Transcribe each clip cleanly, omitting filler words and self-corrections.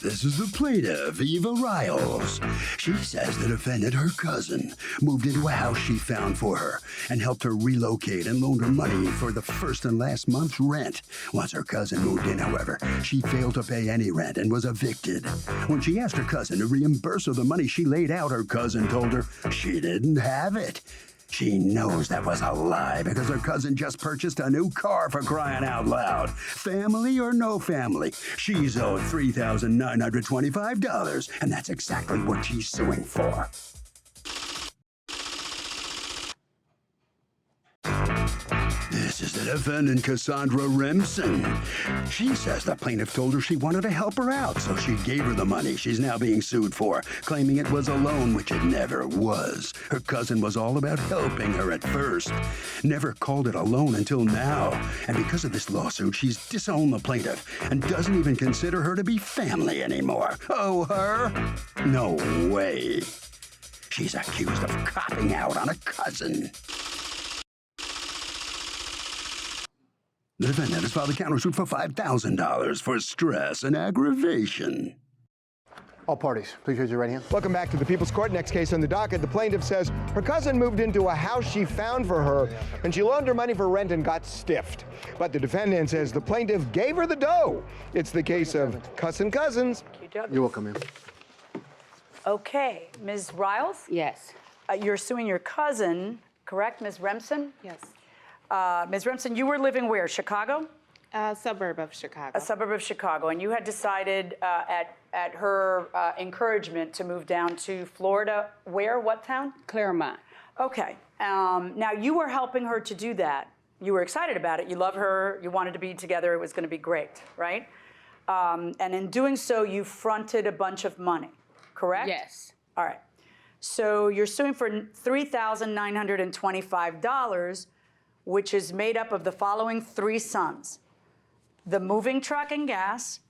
This is the plaintiff, Eva Riles. She says the defendant, her cousin, moved into a house she found for her and helped her relocate and loaned her money for the first and last month's rent. Once her cousin moved in, however, she failed to pay any rent and was evicted. When she asked her cousin to reimburse her the money she laid out, her cousin told her she didn't have it. She knows that was a lie because her cousin just purchased a new car, for crying out loud. Family or no family, she's owed $3,925, and that's exactly what she's suing for. This is the defendant, Cassandra Remsen. She says the plaintiff told her she wanted to help her out, so she gave her the money she's now being sued for, claiming it was a loan, which it never was. Her cousin was all about helping her at first, never called it a loan until now. And because of this lawsuit, she's disowned the plaintiff and doesn't even consider her to be family anymore. Oh, her? No way. She's accused of copping out on a cousin. The defendant has filed a countersuit for $5,000 for stress and aggravation. All parties, please raise your right hand. Welcome back to the People's Court. Next case on the docket. The plaintiff says her cousin moved into a house she found for her, and she loaned her money for rent and got stiffed. But the defendant says the plaintiff gave her the dough. It's the case of cussing cousins. You're welcome, ma'am. Okay, Ms. Riles? Yes. You're suing your cousin, correct, Ms. Remsen? Yes. Ms. Remsen, you were living where, Chicago? A suburb of Chicago. A suburb of Chicago, and you had decided at her encouragement to move down to Florida. Where? What town? Claremont. Okay. Now, you were helping her to do that. You were excited about it. You love her. You wanted to be together. It was going to be great, right? And in doing so, you fronted a bunch of money, correct? Yes. All right. So you're suing for $3,925, which is made up of the following three sums: the moving truck and gas,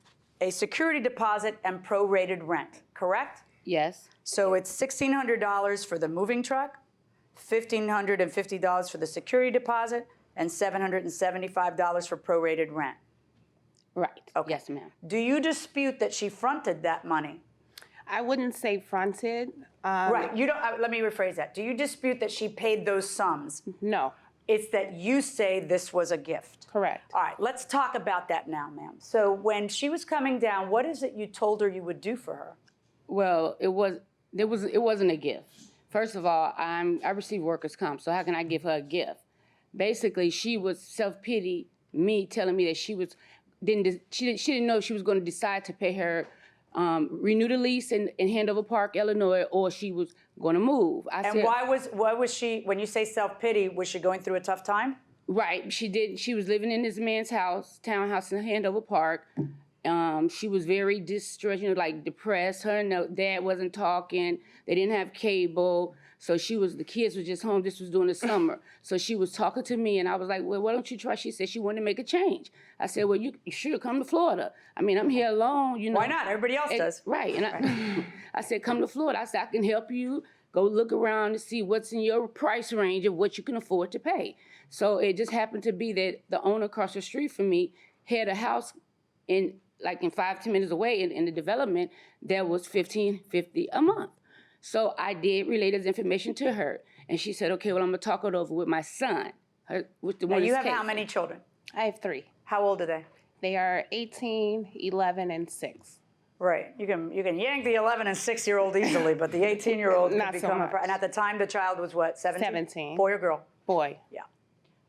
a security deposit, and prorated rent, correct? Yes. So it's $1,600 for the moving truck, $1,550 for the security deposit, and $775 for prorated rent. Right. Okay. Yes, ma'am. Do you dispute that she fronted that money? I wouldn't say fronted. Right. You don't. Let me rephrase that. Do you dispute that she paid those sums? No. It's that you say this was a gift. Correct. All right, let's talk about that now, ma'am. So when she was coming down, what is it you told her you would do for her? Well, it wasn't a gift. First of all, I receive workers' comp, so how can I give her a gift? Basically, she was self-pity, me telling me that she didn't know if she was going to decide to pay her renew the lease in Hanover Park, Illinois, or she was going to move. Why was she, when you say self-pity, was she going through a tough time? Right, she did. She was living in this man's townhouse in Hanover Park. She was very distressed, like depressed. Her and her dad wasn't talking. They didn't have cable. So the kids were just home. This was during the summer. So she was talking to me, and I was like, well, why don't you try? She said she wanted to make a change. I said, well, you should come to Florida. I mean, I'm here alone, Why not? Everybody else does. Right. And I said, come to Florida. I said, I can help you. Go look around and see what's in your price range of what you can afford to pay. So it just happened to be that the owner across the street from me had a house in 5-10 minutes away in the development that was $1,550 a month. So I did relay this information to her, and she said, okay, well, I'm going to talk it over with my son. Now, you have how many children? I have 3. How old are they? They are 18, 11, and 6. Right. You can yank the 11 and 6-year-old easily, but the 18-year-old Not can so become much. And at the time, the child was what, 17? 17. Boy or girl? Boy. Yeah.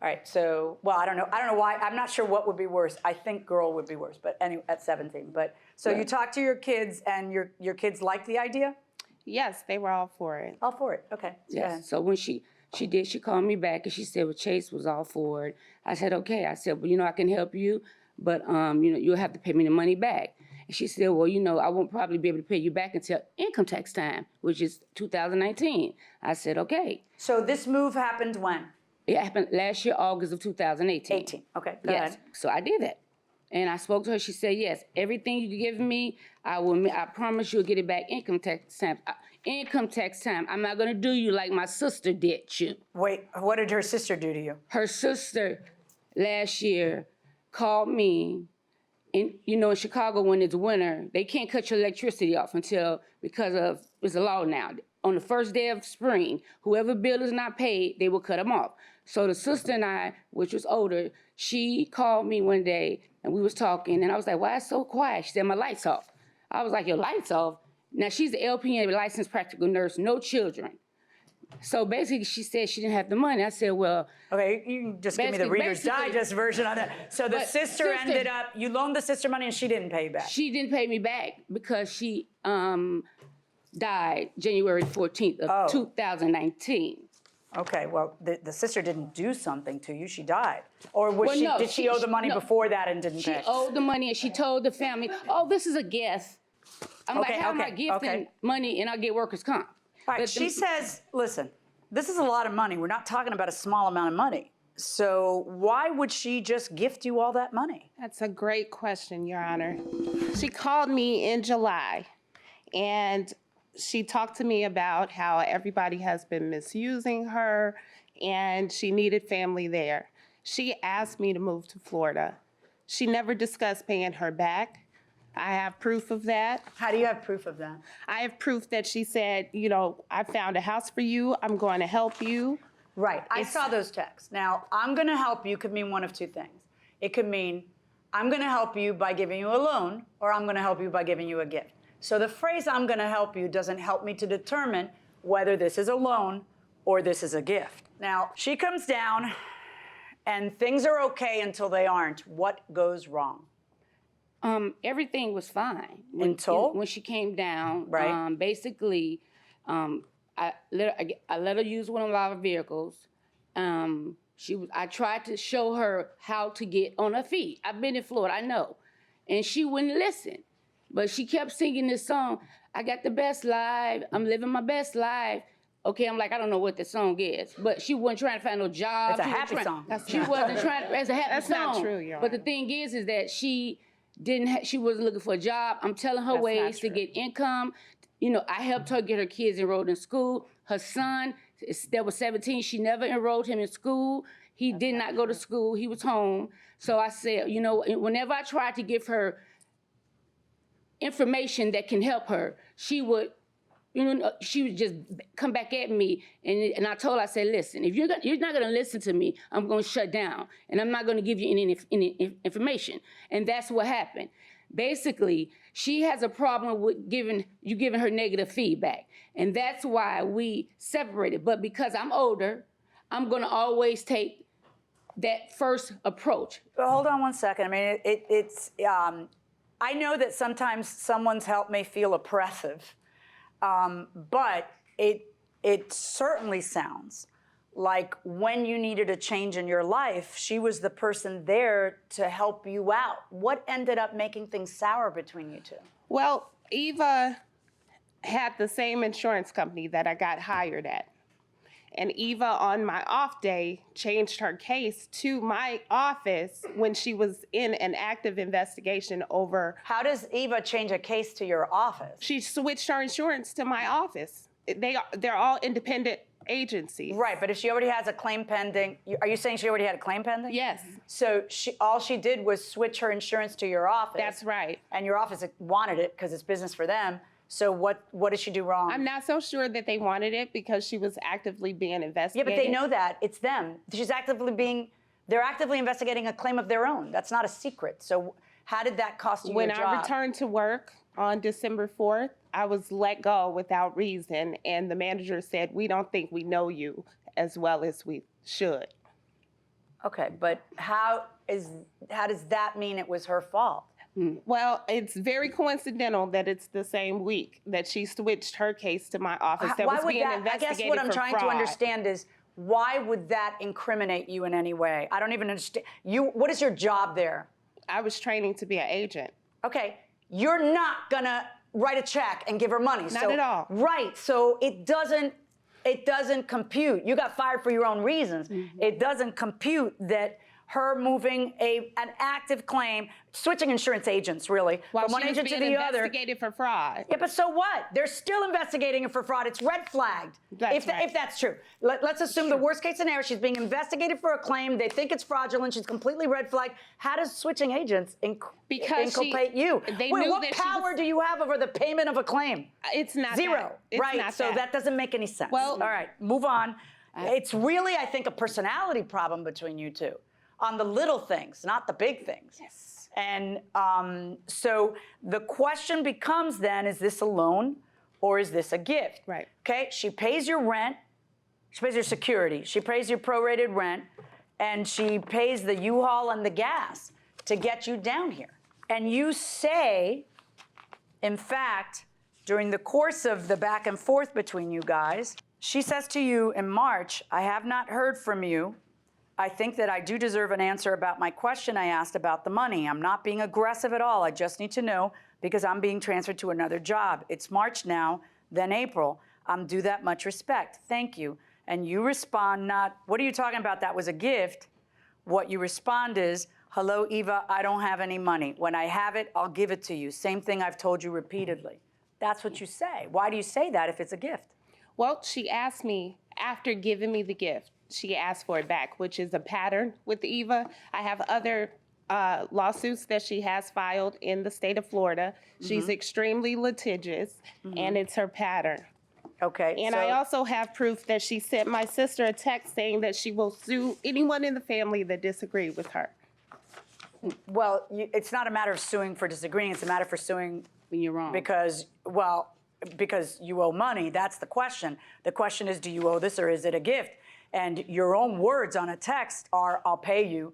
All right. So, well, I don't know why. I'm not sure what would be worse. I think girl would be worse, but anyway, at 17. But so you talked to your kids, and your kids liked the idea? Yes, they were all for it. All for it. Okay. Yes. So when she called me back and she said, well, Chase was all for it. I said, okay. I said, well, I can help you, but you'll have to pay me the money back. And she said, well, I won't probably be able to pay you back until income tax time, which is 2019. I said, okay. So this move happened when? It happened last year, August of 2018. 18. Okay. Go Yes. ahead. So I did that. And I spoke to her. She said, yes, everything you give me, I promise you'll get it back income tax time. Income tax time. I'm not going to do you like my sister did you. Wait, what did her sister do to you? Her sister last year called me in Chicago, when it's winter, they can't cut your electricity off because it's a law now. On the first day of spring, whoever bill is not paid, they will cut them off. So the sister and I, which was older, she called me one day and we was talking, and I was like, why it's so quiet? She said, my light's off. I was like, your light's off? Now, she's the LPN, licensed practical nurse, no children. So basically, she said she didn't have the money. I said, well... Okay, you can just give me the Reader's Digest version on that. So the sister ended up, you loaned the sister money and she didn't pay you back. She didn't pay me back because she died January 14th of 2019. Okay, well, the sister didn't do something to you. She died. Or did she owe the money no. before that and didn't pay? She owed the money and she told the family, oh, this is a gift. I'm like, how am I gifting money and I get workers' comp? All right, she says, listen, this is a lot of money. We're not talking about a small amount of money. So why would she just gift you all that money? That's a great question, Your Honor. She called me in July, and she talked to me about how everybody has been misusing her, and she needed family there. She asked me to move to Florida. She never discussed paying her back. I have proof of that. How do you have proof of that? I have proof that she said, I found a house for you. I'm going to help you. Right. I saw those texts. Now, I'm going to help you could mean one of two things. It could mean I'm going to help you by giving you a loan, or I'm going to help you by giving you a gift. So the phrase I'm going to help you doesn't help me to determine whether this is a loan or this is a gift. Now, she comes down and things are okay until they aren't. What goes wrong? Everything was fine Until when she came down. Right. Basically, I let her use one of our vehicles. I tried to show her how to get on her feet. I've been in Florida, I know, and she wouldn't listen. But she kept singing this song. I got the best life. I'm living my best life. Okay, I'm like, I don't know what the song is, but she wasn't trying to find no job. It's a happy song. She wasn't trying. It's a happy song. That's not true, Your Honor. But the thing is that she wasn't looking for a job. I'm telling her ways to get income. I helped her get her kids enrolled in school. Her son, that was 17, she never enrolled him in school. He did not go to school. He was home. So I said, whenever I tried to give her information that can help her, she would just come back at me. And I told her, I said, listen, if you're not going to listen to me, I'm going to shut down. And I'm not going to give you any information. And that's what happened. Basically, she has a problem with giving her negative feedback. And that's why we separated. But because I'm older, I'm going to always take that first approach. But hold on one second. I mean, it's I know that sometimes someone's help may feel oppressive. But it certainly sounds like when you needed a change in your life, she was the person there to help you out. What ended up making things sour between you two? Well, Eva had the same insurance company that I got hired at. And Eva, on my off day, changed her case to my office when she was in an active investigation over... How does Eva change a case to your office? She switched her insurance to my office. They're all independent agencies. Right, but if she already has a claim pending, are you saying she already had a claim pending? Yes. So all she did was switch her insurance to your office. That's right. And your office wanted it because it's business for them. So what did she do wrong? I'm not so sure that they wanted it because she was actively being investigated. Yeah, but they know that. It's them. They're actively investigating a claim of their own. That's not a secret. So how did that cost you your job? When I returned to work on December 4th, I was let go without reason, and the manager said, we don't think we know you as well as we should. Okay, but how does that mean it was her fault? Well, it's very coincidental that it's the same week that she switched her case to my office that was being investigated for fraud. I guess what I'm trying to understand is, why would that incriminate you in any way? I don't even understand. What is your job there? I was training to be an agent. Okay, you're not gonna write a check and give her money. Not at all. Right, so it doesn't compute. You got fired for your own reasons. Mm-hmm. It doesn't compute that her moving an active claim, switching insurance agents, really, While from one she was agent to being the other. investigated for fraud. Yeah, but so what? They're still investigating her for fraud. It's red flagged. That's right. If that's true. Let's assume the worst case scenario, she's being investigated for a claim. They think it's fraudulent. She's completely red flagged. How does switching agents inculpate you? They Wait, knew what that she power do you have over the payment of a claim? It's not Zero. that. It's Right. not So that doesn't make any sense. Well- all right, move on. It's really, I think, a personality problem between you two on the little things, not the big things. Yes. And so the question becomes then, is this a loan or is this a gift? Right. Okay, she pays your rent, she pays your security, she pays your prorated rent, and she pays the U-Haul and the gas to get you down here. And you say, in fact, during the course of the back and forth between you guys, she says to you in March, I have not heard from you. I think that I do deserve an answer about my question I asked about the money. I'm not being aggressive at all. I just need to know because I'm being transferred to another job. It's March now, then April. I'm due that much respect. Thank you. And you respond not, what are you talking about? That was a gift. What you respond is, hello, Eva, I don't have any money. When I have it, I'll give it to you. Same thing I've told you repeatedly. That's what you say. Why do you say that if it's a gift? Well, she asked me after giving me the gift, she asked for it back, which is a pattern with Eva. I have other lawsuits that she has filed in the state of Florida. She's extremely litigious, and it's her pattern. Okay. And I also have proof that she sent my sister a text saying that she will sue anyone in the family that disagreed with her. Well, it's not a matter of suing for disagreeing. It's a matter for suing When you're wrong. because you owe money. That's the question. The question is, do you owe this or is it a gift? And your own words on a text are, I'll pay you.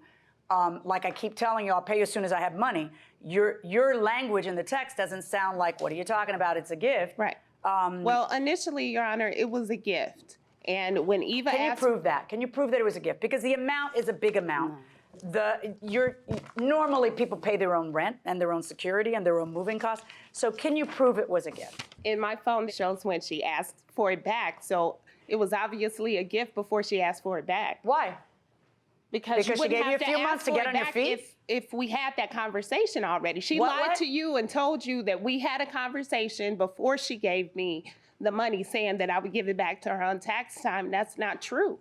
Like I keep telling you, I'll pay you as soon as I have money. Your language in the text doesn't sound like, what are you talking about? It's a gift. Right. Well, initially, Your Honor, it was a gift. And when Eva Can you asked... prove that? Can you prove that it was a gift? Because the amount is a big amount. Normally people pay their own rent and their own security and their own moving costs. So can you prove it was a gift? In my phone, it shows when she asked for it back. So it was obviously a gift before she asked for it back. Why? Because she wouldn't gave you have a few to months ask to for get it on your back feet? If we had that conversation already. She lied to you and told you that we had a conversation before she gave me the money saying that I would give it back to her on tax time. That's not true.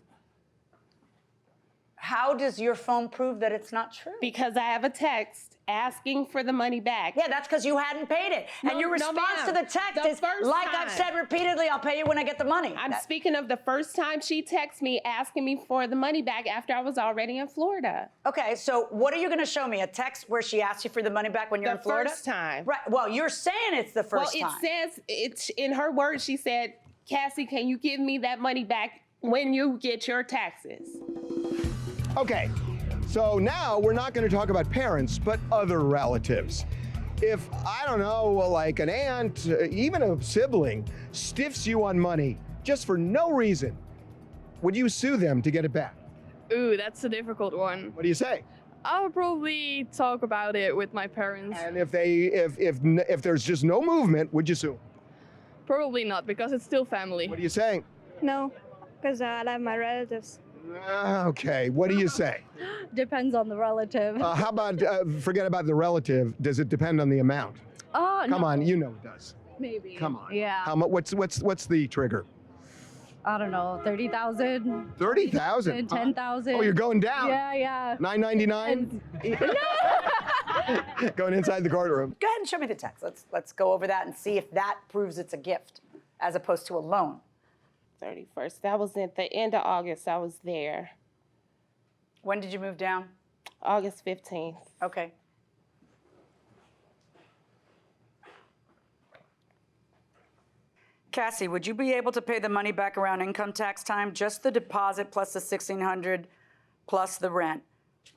How does your phone prove that it's not true? Because I have a text asking for the money back. Yeah, that's because you hadn't paid it. And No, your no, response to ma'am. the text The is, first like time. I've said repeatedly, I'll pay you when I get the money. I'm speaking of the first time she texted me asking me for the money back after I was already in Florida. Okay, so what are you going to show me? A text where she asked you for the money back when you're in Florida? The first time. Right. Well, you're saying it's the first Well, time. it says, it's in her words, she said, Cassie, can you give me that money back when you get your taxes? Okay, so now we're not going to talk about parents, but other relatives. If, I don't know, like an aunt, even a sibling, stiffs you on money just for no reason, would you sue them to get it back? Ooh, that's a difficult one. What do you say? I would probably talk about it with my parents. And if there's just no movement, would you sue? Probably not, because it's still family. What do you say? No, because I love my relatives. Okay, what do you say? Depends on the relative. How about, forget about the relative, does it depend on the amount? Oh, Come on, you know it does. Maybe. Come on. Yeah. How much? What's the trigger? I don't know, 30,000. 30,000. 10,000. Oh, you're going down. Yeah. $9.99. Going inside the courtroom. Go ahead and show me the text. Let's go over that and see if that proves it's a gift as opposed to a loan. 31st. That was at the end of August. I was there. When did you move down? August 15th. Okay. Cassie, would you be able to pay the money back around income tax time? Just the deposit plus the $1,600 plus the rent.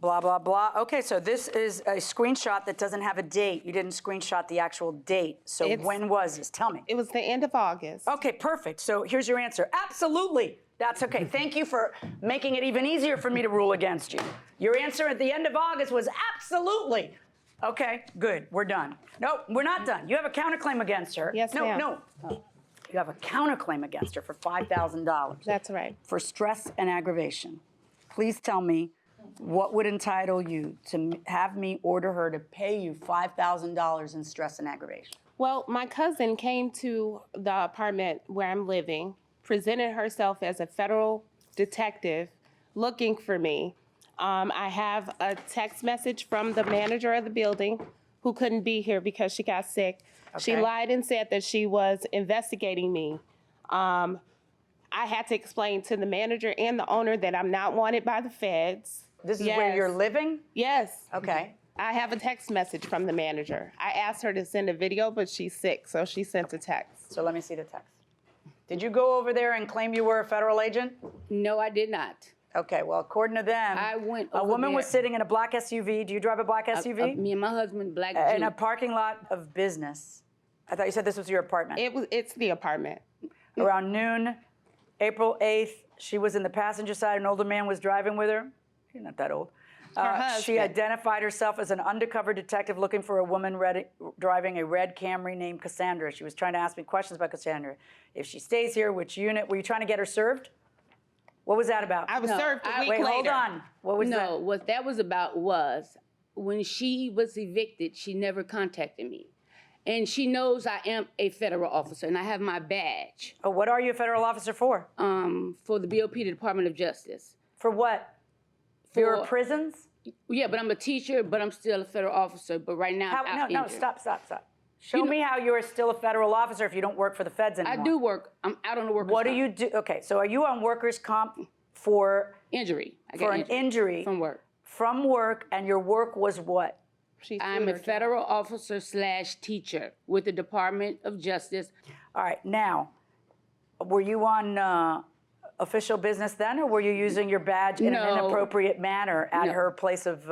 Blah, blah, blah. Okay, so this is a screenshot that doesn't have a date. You didn't screenshot the actual date. So when was this? Tell me. It was the end of August. Okay, perfect. So here's your answer. Absolutely. That's okay. Thank you for making it even easier for me to rule against you. Your answer at the end of August was absolutely. Okay, good. We're done. No, we're not done. You have a counterclaim against her. Yes, ma'am. No. You have a counterclaim against her for $5,000. That's right. For stress and aggravation. Please tell me what would entitle you to have me order her to pay you $5,000 in stress and aggravation? Well, my cousin came to the apartment where I'm living, presented herself as a federal detective looking for me. I have a text message from the manager of the building who couldn't be here because she got sick. She Okay. lied and said that she was investigating me. I had to explain to the manager and the owner that I'm not wanted by the feds. This is where you're living? Yes. Okay. I have a text message from the manager. I asked her to send a video, but she's sick, so she sent a text. So let me see the text. Did you go over there and claim you were a federal agent? No, I did not. Okay, well, according to them, I went a over woman there. was sitting in a black SUV. Do you drive a black SUV? Me and my husband, black In a Jeep. parking lot of business. I thought you said this was your apartment. It's the apartment. Around noon, April 8th, she was in the passenger side. An older man was driving with her. You're not that old. She husband. identified herself as an undercover detective looking for a woman driving a red Camry named Cassandra. She was trying to ask me questions about Cassandra. If she stays here, which unit? Were you trying to get her served? What was that about? I was served a week Wait, later. hold on. What was that? No, what that was about was when she was evicted, she never contacted me. And she knows I am a federal officer and I have my badge Oh, what are you a federal officer for? for the BOP, the Department of Justice. For what? Bureau of Prisons? Yeah, but I'm a teacher, but I'm still a federal officer. But right now, How, I'm no, out no, injured. stop. Show me how you're still a federal officer if you don't work for the feds I anymore. do work. I'm out on the workers' What do comp. you do? Okay, so are you on workers' comp for Injury. I got for an injury from work. from work, and your work was what? I'm a federal officer / teacher with the Department of Justice. All right, now, were you on official business then, or were you using your badge in an No. inappropriate manner at No. her place of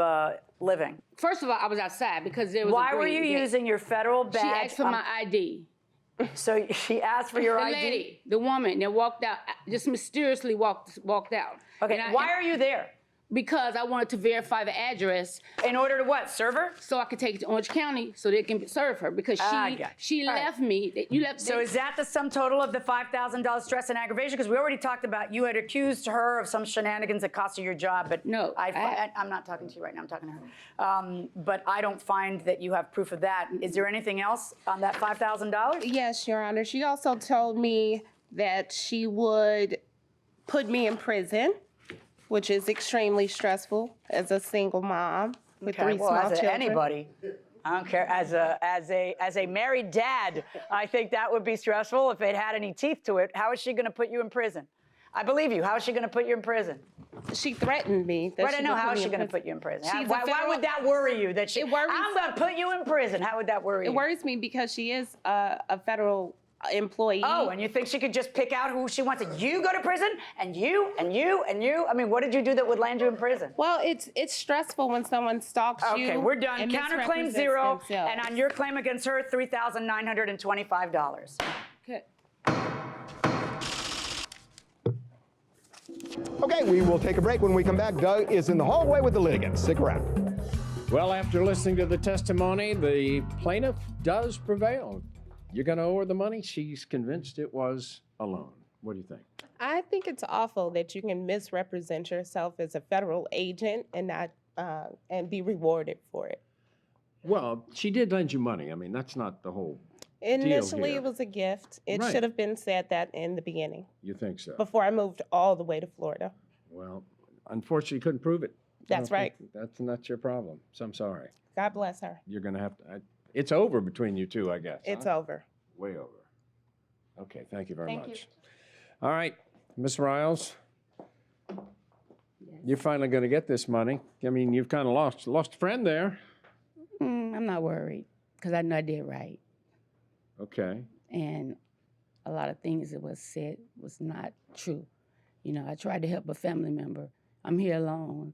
living? First of all, I was outside because there was Why a were green you gate. using your federal badge? She asked for my ID. So she asked for your The ID? lady, the woman that walked out, just mysteriously walked out. Okay, And why are you there? Because I wanted to verify the address In order to what, serve her? so I could take it to Orange County so they can serve her because I got she you. All right. left me. You left. So is that the sum total of the $5,000 stress and aggravation? Because we already talked about you had accused her of some shenanigans that cost you your job, but No, I'm not talking to you right now. I'm talking to her. But I don't find that you have proof of that. Is there anything else on that $5,000? Yes, Your Honor. She also told me that she would put me in prison, which is extremely stressful as a single mom with three small as children. anybody, I don't care. As a married dad, I think that would be stressful if it had any teeth to it. How is she going to put you in prison? I believe you. How is she going to put you in prison? She threatened me. That Right, I she know. would How put is me she in going to prison. put you in prison? She's a Why federal- would that worry you? That she? It worries- I'm going to put you in prison. How would that worry you? It worries me because she is a federal employee. Oh, and you think she could just pick out who she wants? And you go to prison, and you, and you, and you. I mean, what did you do that would land you in prison? Well, it's stressful when someone stalks you. Okay, we're done. and Counterclaim misrepresents 0, themselves. and on your claim against her, $3,925. Okay. Okay, we will take a break. When we come back, Doug is in the hallway with the litigants. Stick around. Well, after listening to the testimony, the plaintiff does prevail. You're going to owe her the money. She's convinced it was a loan. What do you think? I think it's awful that you can misrepresent yourself as a federal agent and not and be rewarded for it. Well, she did lend you money. I mean, that's not the whole Initially, here. it was a gift. It Right. should have been said that in the beginning, You think so? before I moved all the way to Florida. Well, unfortunately, you couldn't prove it. That's right. That's not your problem. So I'm sorry. God bless her. You're going to have to. It's over between you two, I guess. It's huh? over. Way over. Okay, thank you very Thank much. you. All right, Ms. Riles, you're finally going to get this money. I mean, you've kind of lost a friend there. I'm not worried because I know I did right. Okay. And a lot of things that was said was not true. You know, I tried to help a family member. I'm here alone,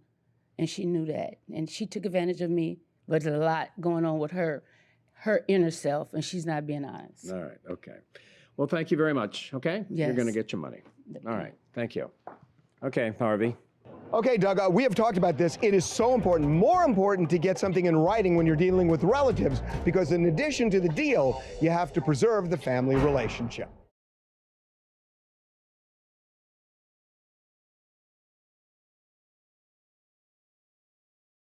and she knew that. And she took advantage of me, but there's a lot going on with her inner self, and she's not being honest. All right, okay. Well, thank you very much, okay? You're Yes. going to get your money. All right, thank you. Okay, Harvey. Okay, Doug, we have talked about this. It is so important, more important to get something in writing when you're dealing with relatives, because in addition to the deal, you have to preserve the family relationship.